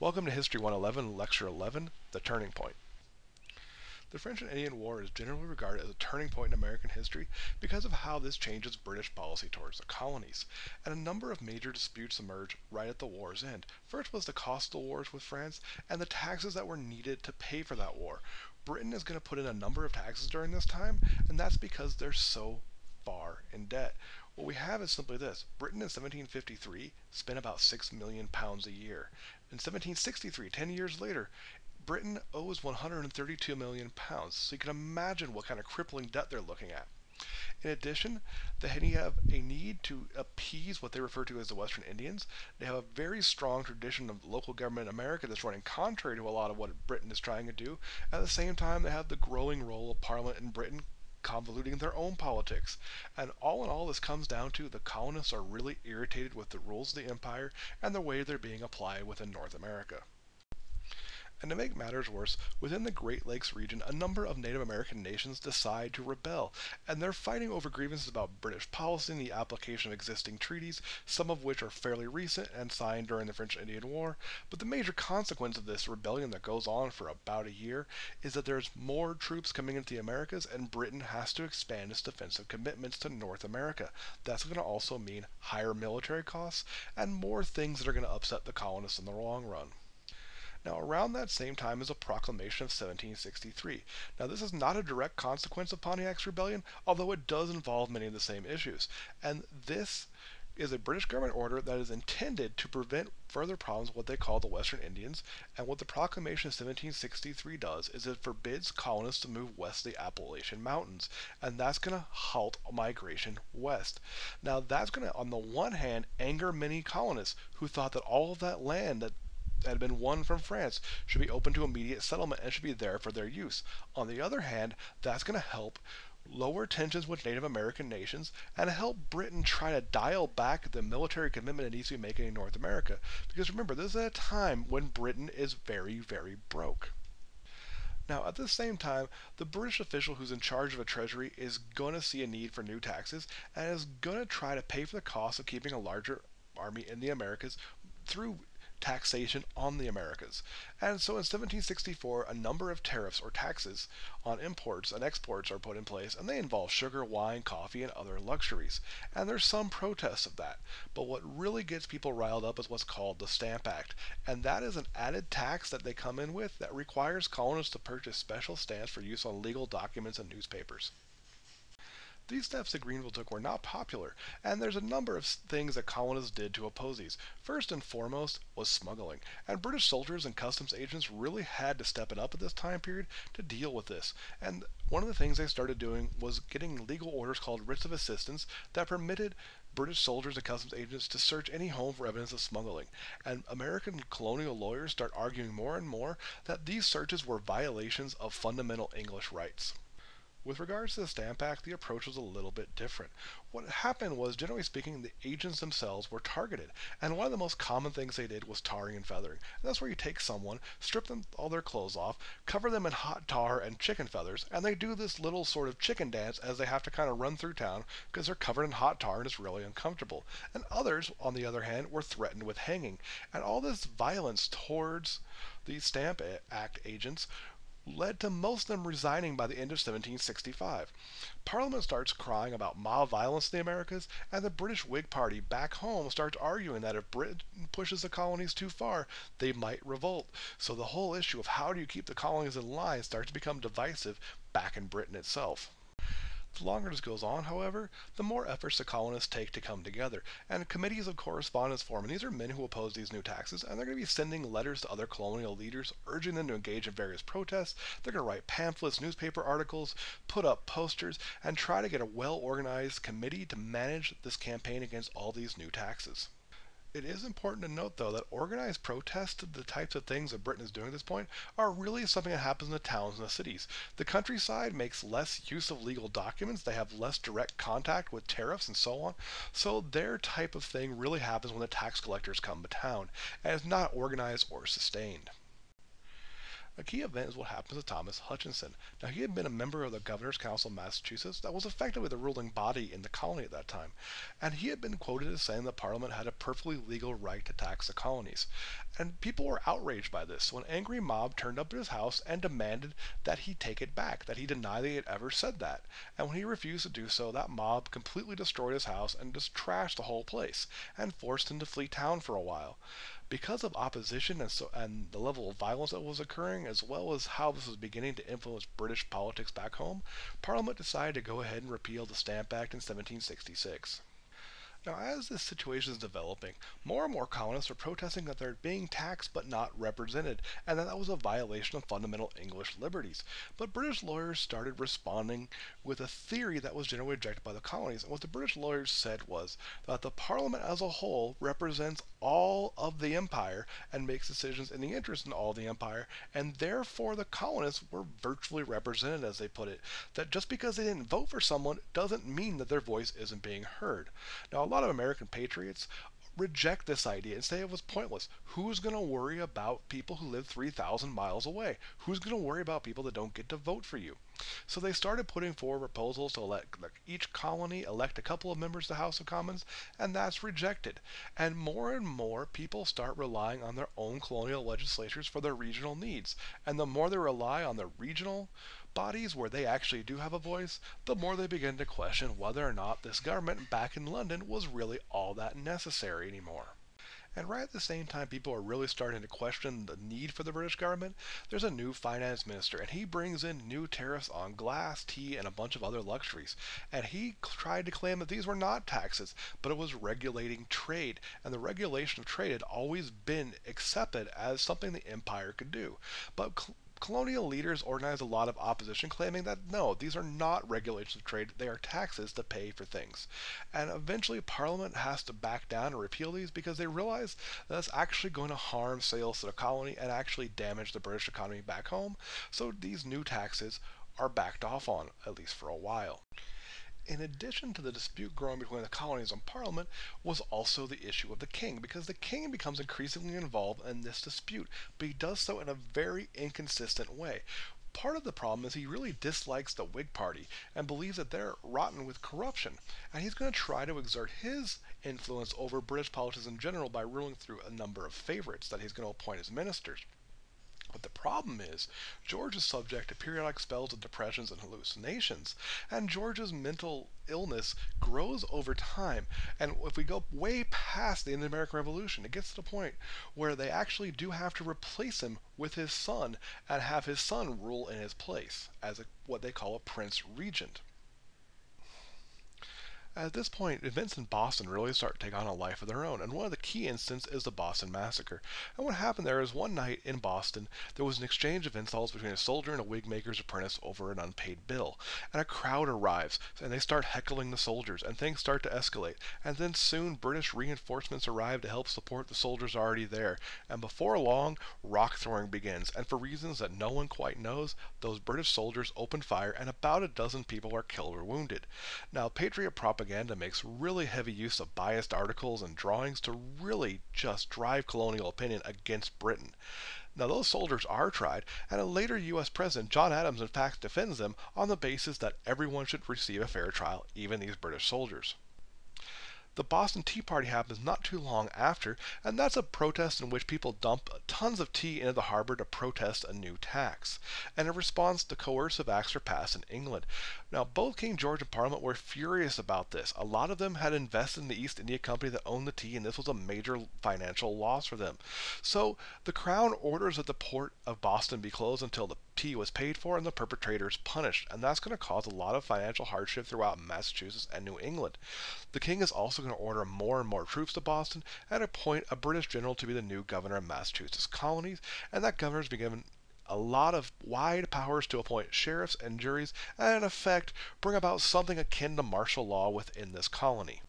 Welcome to History 111, Lecture 11, The Turning Point. The French and Indian War is generally regarded as a turning point in American history because of how this changes British policy towards the colonies, and a number of major disputes emerge right at the war's end. First was the cost of the wars with France, and the taxes that were needed to pay for that war. Britain is going to put in a number of taxes during this time, and that's because they're so far in debt. What we have is simply this. Britain in 1753 spent about £6 million a year. In 1763, 10 years later, Britain owes £132 million, so you can imagine what kind of crippling debt they're looking at. In addition, they have a need to appease what they refer to as the Western Indians. They have a very strong tradition of local government in America that's running contrary to a lot of what Britain is trying to do. At the same time, they have the growing role of Parliament in Britain convoluting their own politics. And all in all, this comes down to the colonists are really irritated with the rules of the empire and the way they're being applied within North America. And to make matters worse, within the Great Lakes region, a number of Native American nations decide to rebel, and they're fighting over grievances about British policy and the application of existing treaties, some of which are fairly recent and signed during the French and Indian War. But the major consequence of this rebellion that goes on for about a year is that there's more troops coming into the Americas, and Britain has to expand its defensive commitments to North America. That's going to also mean higher military costs and more things that are going to upset the colonists in the long run. Now, around that same time is a proclamation of 1763. Now, this is not a direct consequence of Pontiac's rebellion, although it does involve many of the same issues. And this is a British government order that is intended to prevent further problems with what they call the Western Indians. And what the proclamation of 1763 does is it forbids colonists to move west of the Appalachian Mountains, and that's going to halt migration west. Now, that's going to, on the one hand, anger many colonists who thought that all of that land that had been won from France should be open to immediate settlement and should be there for their use. On the other hand, that's going to help lower tensions with Native American nations and help Britain try to dial back the military commitment it needs to be making in North America. Because remember, this is at a time when Britain is very, very broke. Now, at the same time, the British official who's in charge of a treasury is going to see a need for new taxes and is going to try to pay for the cost of keeping a larger army in the Americas through taxation on the Americas. And so in 1764, a number of tariffs or taxes on imports and exports are put in place, and they involve sugar, wine, coffee, and other luxuries. And there's some protests of that. But what really gets people riled up is what's called the Stamp Act. And that is an added tax that they come in with that requires colonists to purchase special stamps for use on legal documents and newspapers. These steps that Greenville took were not popular, and there's a number of things that colonists did to oppose these. First and foremost was smuggling, and British soldiers and customs agents really had to step it up at this time period to deal with this. And one of the things they started doing was getting legal orders called writs of assistance that permitted British soldiers and customs agents to search any home for evidence of smuggling. And American colonial lawyers start arguing more and more that these searches were violations of fundamental English rights. With regards to the Stamp Act, the approach was a little bit different. What happened was, generally speaking, the agents themselves were targeted, and one of the most common things they did was tarring and feathering. And that's where you take someone, strip them all their clothes off, cover them in hot tar and chicken feathers, and they do this little sort of chicken dance as they have to kind of run through town because they're covered in hot tar and it's really uncomfortable. And others, on the other hand, were threatened with hanging. And all this violence towards the Stamp Act agents led to most of them resigning by the end of 1765. Parliament starts crying about mob violence in the Americas, and the British Whig Party back home starts arguing that if Britain pushes the colonies too far, they might revolt. So the whole issue of how do you keep the colonies in line starts to become divisive back in Britain itself. The longer this goes on, however, the more efforts the colonists take to come together, and committees of correspondence form, and these are men who oppose these new taxes, and they're going to be sending letters to other colonial leaders, urging them to engage in various protests. They're going to write pamphlets, newspaper articles, put up posters, and try to get a well-organized committee to manage this campaign against all these new taxes. It is important to note, though, that organized protests, the types of things that Britain is doing at this point, are really something that happens in the towns and the cities. The countryside makes less use of legal documents, they have less direct contact with tariffs and so on, so their type of thing really happens when the tax collectors come to town, and it's not organized or sustained. A key event is what happens to Thomas Hutchinson. Now, he had been a member of the Governor's Council of Massachusetts that was effectively the ruling body in the colony at that time, and he had been quoted as saying that Parliament had a perfectly legal right to tax the colonies. And people were outraged by this, so an angry mob turned up at his house and demanded that he take it back, that he deny that he had ever said that. And when he refused to do so, that mob completely destroyed his house and just trashed the whole place, and forced him to flee town for a while. Because of opposition and the level of violence that was occurring, as well as how this was beginning to influence British politics back home, Parliament decided to go ahead and repeal the Stamp Act in 1766. Now, as this situation is developing, more and more colonists are protesting that they're being taxed but not represented, and that was a violation of fundamental English liberties. But British lawyers started responding with a theory that was generally rejected by the colonies. And what the British lawyers said was that the Parliament as a whole represents all of the empire and makes decisions in the interest of all the empire, and therefore the colonists were virtually represented, as they put it. That just because they didn't vote for someone doesn't mean that their voice isn't being heard. Now, a lot of American patriots reject this idea and say it was pointless. Who's going to worry about people who live 3,000 miles away? Who's going to worry about people that don't get to vote for you? So they started putting forward proposals to elect each colony elect a couple of members to the House of Commons, and that's rejected. And more people start relying on their own colonial legislatures for their regional needs. And the more they rely on the regional bodies where they actually do have a voice, the more they begin to question whether or not this government back in London was really all that necessary anymore. And right at the same time people are really starting to question the need for the British government, there's a new finance minister, and he brings in new tariffs on glass, tea, and a bunch of other luxuries. And he tried to claim that these were not taxes, but it was regulating trade. And the regulation of trade had always been accepted as something the empire could do. But colonial leaders organized a lot of opposition, claiming that no, these are not regulations of trade, they are taxes to pay for things. And eventually Parliament has to back down and repeal these because they realize that it's actually going to harm sales to the colony and actually damage the British economy back home. So these new taxes are backed off on, at least for a while. In addition to the dispute growing between the colonies and Parliament was also the issue of the king, because the king becomes increasingly involved in this dispute, but he does so in a very inconsistent way. Part of the problem is he really dislikes the Whig Party and believes that they're rotten with corruption, and he's going to try to exert his influence over British politics in general by ruling through a number of favorites that he's going to appoint as ministers. But the problem is, George is subject to periodic spells of depressions and hallucinations, and George's mental illness grows over time. And if we go way past the end of the American Revolution, it gets to the point where they actually do have to replace him with his son and have his son rule in his place as what they call a prince regent. At this point, events in Boston really start to take on a life of their own, and one of the key instances is the Boston Massacre. And what happened there is one night in Boston, there was an exchange of insults between a soldier and a wig maker's apprentice over an unpaid bill. And a crowd arrives, and they start heckling the soldiers, and things start to escalate. And then soon, British reinforcements arrive to help support the soldiers already there. And before long, rock throwing begins, and for reasons that no one quite knows, those British soldiers open fire, and about a dozen people are killed or wounded. Now, Patriot propaganda makes really heavy use of biased articles and drawings to really just drive colonial opinion against Britain. Now, those soldiers are tried, and a later U.S. President, John Adams, in fact defends them on the basis that everyone should receive a fair trial, even these British soldiers. The Boston Tea Party happens not too long after, and that's a protest in which people dump tons of tea into the harbor to protest a new tax. And in response, the coercive acts are passed in England. Now, both King George and Parliament were furious about this. A lot of them had invested in the East India Company that owned the tea, and this was a major financial loss for them. So the Crown orders that the port of Boston be closed until the tea was paid for and the perpetrators punished, and that's going to cause a lot of financial hardship throughout Massachusetts and New England. The king is also going to order more and more troops to Boston and appoint a British general to be the new governor of Massachusetts colonies, and that governor has been given a lot of wide powers to appoint sheriffs and juries and in effect bring about something akin to martial law within this colony.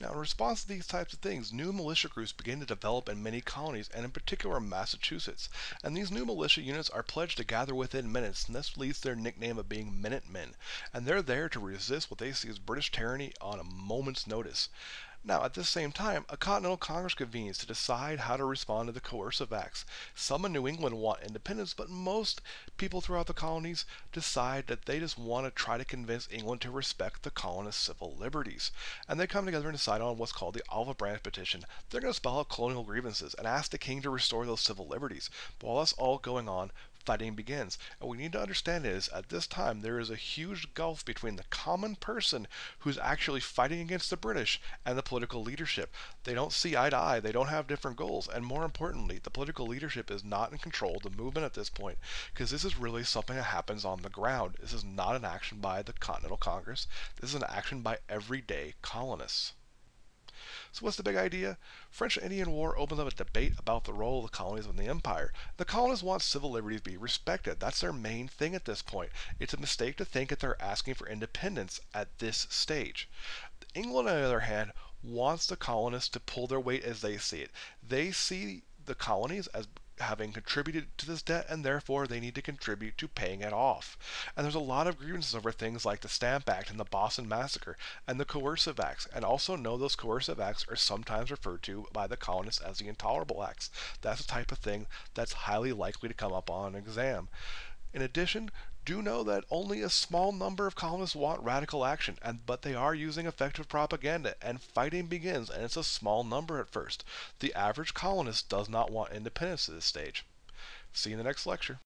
Now, in response to these types of things, new militia groups begin to develop in many colonies, and in particular Massachusetts. And these new militia units are pledged to gather within minutes, and this leads to their nickname of being Minutemen. And they're there to resist what they see as British tyranny on a moment's notice. Now, at this same time, a Continental Congress convenes to decide how to respond to the coercive acts. Some in New England want independence, but most people throughout the colonies decide that they just want to try to convince England to respect the colonists' civil liberties. And they come together and decide on what's called the Olive Branch Petition. They're going to spell out colonial grievances and ask the king to restore those civil liberties. But while that's all going on, fighting begins. And what we need to understand is, at this time, there is a huge gulf between the common person who's actually fighting against the British and the political leadership. They don't see eye to eye, they don't have different goals, and more importantly, the political leadership is not in control of the movement at this point, because this is really something that happens on the ground. This is not an action by the Continental Congress, this is an action by everyday colonists. So what's the big idea? French and Indian War opens up a debate about the role of the colonies within the empire. The colonists want civil liberties to be respected. That's their main thing at this point. It's a mistake to think that they're asking for independence at this stage. England, on the other hand, wants the colonists to pull their weight as they see it. They see the colonies as having contributed to this debt, and therefore they need to contribute to paying it off. And there's a lot of grievances over things like the Stamp Act and the Boston Massacre and the coercive acts. And also know those coercive acts are sometimes referred to by the colonists as the intolerable acts. That's the type of thing that's highly likely to come up on an exam. In addition, do know that only a small number of colonists want radical action, but they are using effective propaganda, and fighting begins, and it's a small number at first. The average colonist does not want independence at this stage. See you in the next lecture.